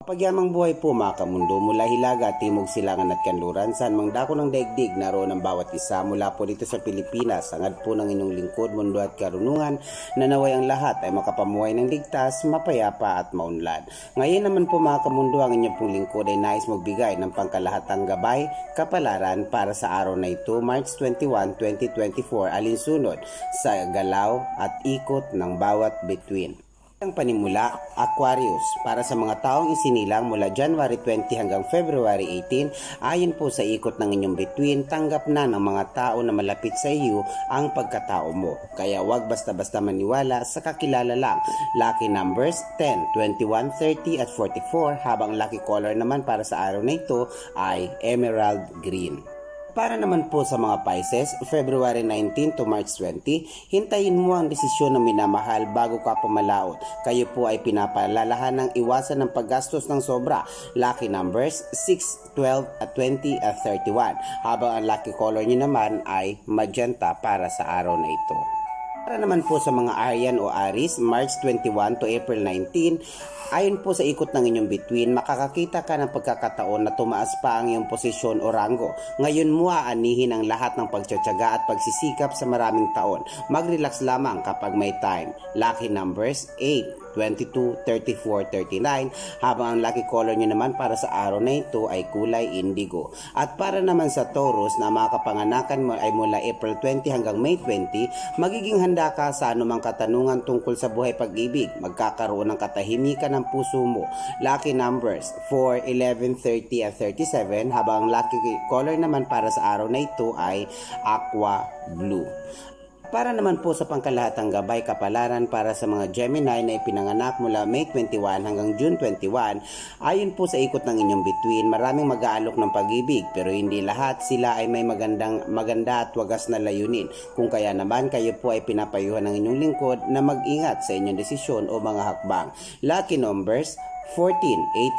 Pagyamang buhay po mga kamundo, mula Hilaga, Timog, Silangan at Kanluran, saan mang dako ng daigdig naroon ang bawat isa mula po dito sa Pilipinas. Hangad po ng inyong lingkod, mundo at karunungan, na naway ang lahat ay makapamuhay ng ligtas, mapayapa at maunlad. Ngayon naman po mga kamundo, ang inyong pong lingkod ay nais magbigay ng pangkalahatang gabay, kapalaran para sa araw na ito, March 21, 2024, alinsunod sa galaw at ikot ng bawat bituin. Ang panimula, Aquarius, para sa mga taong isinilang mula January 20 hanggang February 18, ayon po sa ikot ng inyong bituin, tanggap na ng mga tao na malapit sa iyo ang pagkatao mo. Kaya wag basta-basta maniwala sa kakilala lang. Lucky numbers 10, 21, 30 at 44, habang lucky color naman para sa araw na ito ay emerald green. Para naman po sa mga Pisces, February 19 to March 20, hintayin mo ang desisyon ng minamahal bago ka pumalaot. Kayo po ay pinapalalahan ng iwasan ng paggastos ng sobra. Lucky numbers 6, 12 at 20 at 31. Habang ang lucky color nyo naman ay magenta para sa araw na ito. Para naman po sa mga Aryan o Aries, March 21 to April 19, ayon po sa ikot ng inyong bituin, makakakita ka ng pagkakataon na tumaas pa ang iyong posisyon o rango. Ngayon mo aanihin ang lahat ng pagtsatsaga at pagsisikap sa maraming taon. Mag-relax lamang kapag may time. Lucky numbers 8, 22, 34, 39, habang ang lucky color nyo naman para sa araw na ito ay kulay indigo. At para naman sa Taurus na mga kapanganakan mo ay mula April 20 hanggang May 20, magiging handa ka sa anumang katanungan tungkol sa buhay pag-ibig. Magkakaroon ng katahimikan ng puso mo. Lucky numbers 4, 11, 30 at 37, habang ang lucky color naman para sa araw na ito ay aqua blue. Para naman po sa pangkalahatang gabay kapalaran para sa mga Gemini na ipinanganak mula May 21 hanggang June 21, ayon po sa ikot ng inyong bituin, maraming mag-aalok ng pag-ibig pero hindi lahat sila ay may maganda at wagas na layunin. Kung kaya naman kayo po ay pinapayuhan ng inyong lingkod na mag-ingat sa inyong desisyon o mga hakbang. Lucky numbers 14,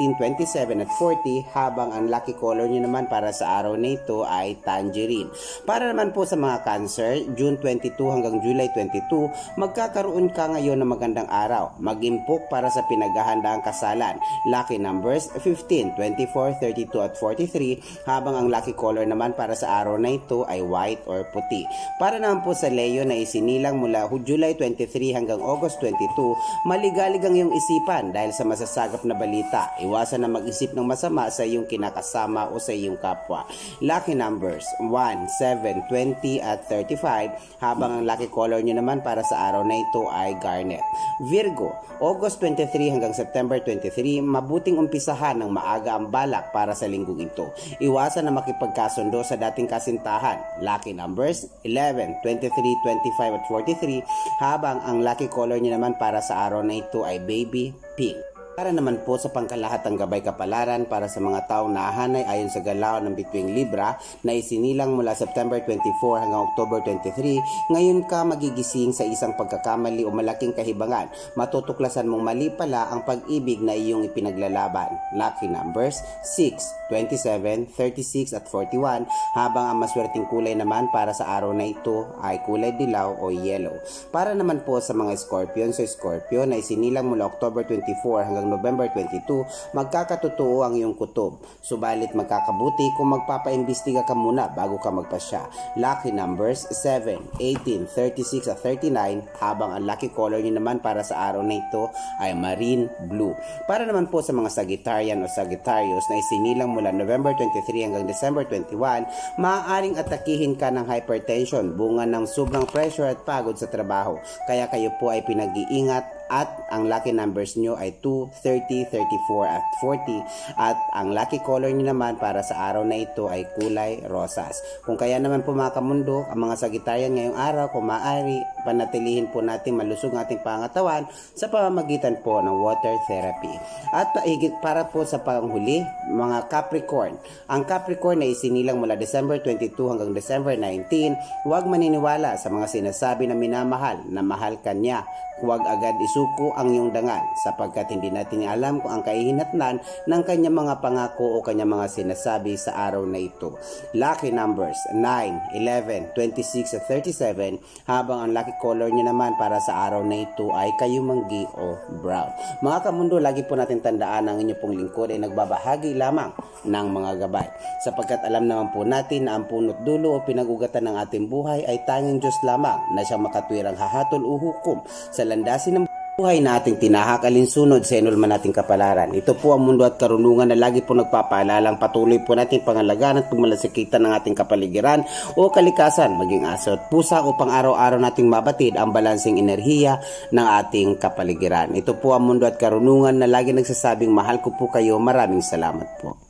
18, 27 at 40, habang ang lucky color nyo naman para sa araw na ito ay tangerine. Para naman po sa mga Cancer, June 22 hanggang July 22, magkakaroon ka ngayon ng magandang araw. Mag-impok para sa pinaghahandaang kasalan. Lucky numbers 15, 24, 32 at 43, habang ang lucky color naman para sa araw na ito ay white or puti. Para naman po sa Leo na isinilang mula July 23 hanggang August 22, maligalig ang iyong isipan dahil sa masasagap na balita. Iwasan na mag-isip ng masama sa iyong kinakasama o sa iyong kapwa. Lucky numbers 1, 7, 20 at 35, habang ang lucky color nyo naman para sa araw na ito ay garnet. Virgo, August 23 hanggang September 23, mabuting umpisahan ng maaga ang balak para sa linggong ito. Iwasan na makipagkasundo sa dating kasintahan. Lucky numbers 11, 23, 25 at 43, habang ang lucky color nyo naman para sa araw na ito ay baby pink. Para naman po sa pangkalahatang gabay kapalaran para sa mga taong nahanay ayon sa galaw ng bituing Libra na isinilang mula September 24 hanggang October 23, ngayon ka magigising sa isang pagkakamali o malaking kahibangan. Matutuklasan mong mali pala ang pag-ibig na iyong ipinaglalaban. Lucky numbers 6, 27, 36 at 41, habang ang maswerteng kulay naman para sa araw na ito ay kulay dilaw o yellow. Para naman po sa mga Scorpion, Scorpio na isinilang mula October 24 hanggang November 22, magkakatotoo ang iyong kutob. Subalit magkakabuti kung magpapaimbestiga ka muna bago ka magpasya. Lucky numbers 7, 18, 36 at 39, habang ang lucky color niyo naman para sa araw na ito ay marine blue. Para naman po sa mga Sagittarian o Sagittarius na isinilang mula November 23 hanggang December 21, maaaring atakihin ka ng hypertension, bunga ng sobrang pressure at pagod sa trabaho. Kaya kayo po ay pinag-iingat at ang lucky numbers nyo ay 2, 30, 34 at 40, at ang lucky color nyo naman para sa araw na ito ay kulay rosas. Kung kaya naman po mga kamundo, ang mga Sagittarian ngayong araw, kung maaari, panatilihin po natin malusog ang ating pangatawan sa pamamagitan po ng water therapy. At higit para po sa panghuli, mga Capricorn. Ang Capricorn na isinilang mula December 22 hanggang December 19, huwag maniniwala sa mga sinasabi na minamahal na mahal ka niya. huwag agad isuko ang iyong dangal sapagkat hindi natin alam kung ang kahihinatnan ng kanyang mga pangako o kanyang mga sinasabi sa araw na ito. Lucky numbers 9, 11, 26 at 37, habang ang lucky color niya naman para sa araw na ito ay kayumanggi o brown. Mga kamundo, lagi po natin tandaan ang inyo pong lingkod ay nagbabahagi lamang ng mga gabay sapagkat alam naman po natin na ang punot dulo o pinag-ugatan ng ating buhay ay tanging Diyos lamang na siyang makatwirang hahatol o hukom sa landasin ng buhay na ating tinahak alinsunod sa inulman nating kapalaran. Ito po ang mundo at karunungan na lagi po nagpapaalalang patuloy po natin pangalagaan at pagmalasikitan ng ating kapaligiran o kalikasan, maging aso at pusa upang araw-araw nating mabatid ang balansing enerhiya ng ating kapaligiran. Ito po ang mundo at karunungan na lagi nagsasabing mahal ko po kayo. Maraming salamat po.